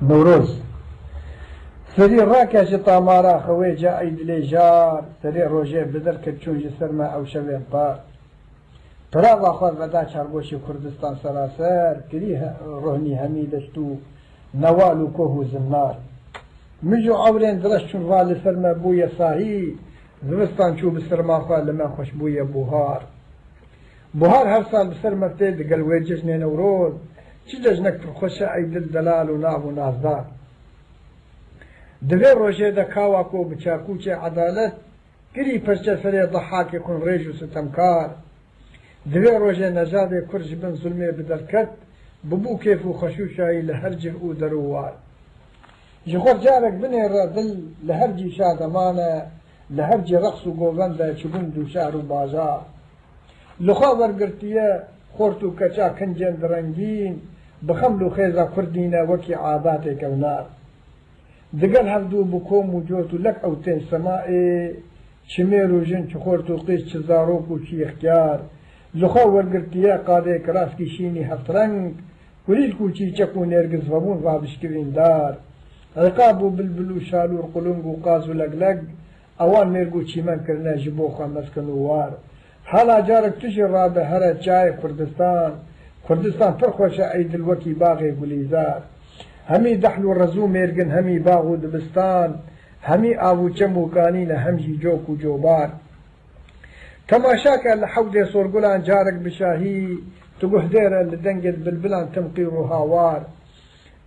نوروز سری ڕاکێشە تامارا خەوەی جا ئەیدلێ ژار سەرێ ڕۆژێ بدر کە چونجی سەرما ئەو شەوێ پار پراوا خوار بەدا چارگۆشی کوردستان سەراسەر کری ڕۆنی هەمی دەست و نەوال و کۆه و زمنار مژ و ئەورێن درەش چون ڕا لە سەرمە بوویە ساهی زمستان چوو بسەرماخوا لەمە خۆش بوویە بوهار بوهار هەر ساڵ بسەرمە تێ دەگەل وێ جژنێ نەورۆز چ جەژنەک پڕخۆشە ئەیدل دەلال و ناو و نازدار دەبێ ڕۆژێ دەکاوا کۆ بچاکوچێ عەدالەت گری پەرچە سەرێ دەحاکێ کون ڕێژ و ستەمکار دەبێ ڕۆژێ نەژادێ کورژ بن زولمێ بدەرکەت ببوو کێف و خەشوشایی لە هەر جر و دەرووار ji xwe carek binêre dil li her cî şademane li her cî reqs û govend de çibûn dû şer û bajar li xwe wergirtiye xort û keça kincên direngîn bi xeml û xêza Kurdîne wekî adatê kevnar digel hevdû bi kom û cot û lek ew tên semayê çimêr û jin çi xort û qîz çi zarok û çi ixtiyar li xwe wergirtiye qadê kiraskî şînî hevtreng kulîlk û çîçek û nêrgiz vebûn rabişkirîn dar عقاب و بلبل و شالور قلنگ و قاز و لگلگ اوان مرگو چیمن کرنه جبو خواه مسکن و وار حالا جارک تجی را به هر چای کردستان پر خوشه ایدل وکی باغ گلیزار همی دحل و رزو مرگن همی باغ و دبستان همی آو چم و کانین همجی جوک و جوبار تماشا که لحود سورگلان جارک بشاهی تگوه دیره لدنگت بلبلان تمقیر و هاوار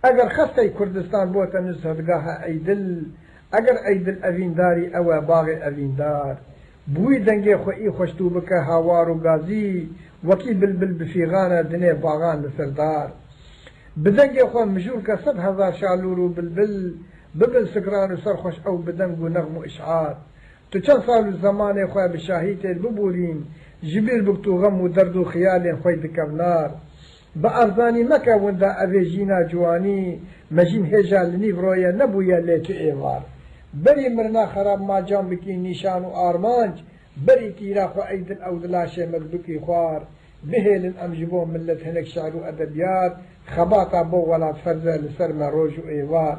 اگر خسته کردستان بوته نزهدگاه ایدل اگر ایدل اوینداری او باغ اویندار بوی دنگی خوئی خوشتو بکه هاوار و گازی وکی بلبل بفیغانه دنه باغان لسردار بدنگی خو مجور که 100,000 شالور و بلبل ببل سکران و سرخوش او بدنگ و نغم و اشعار تو چند سال زمان خواه بشاهی تیر ببورین جبیر بکتو غم و درد و خیال خوی دکبنار با ارزانی مکه ونده اویجینا جوانی مجین هجا لنیو رویا نبویا لیتو ایوار بری مرنا خراب ما جام بکی نیشان و آرمانج بری تیرا خو ایدن او دلاشه مردوکی خوار بهیلن امجبو ملت هنک شعر و ادبیات خباتا بو ولاد فرزه لسر مروج و ایوار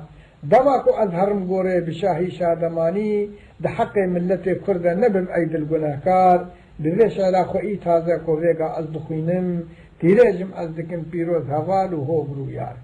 دماکو ازهرم گوره بشاهی شادمانی ده حق ملت کرده نبم ایدل گناهکار بویش علا خو ای تازه کو ویگا از دخوینم تیرێژم ئەس دکم پیرۆز هەواڵ و هۆبر و یار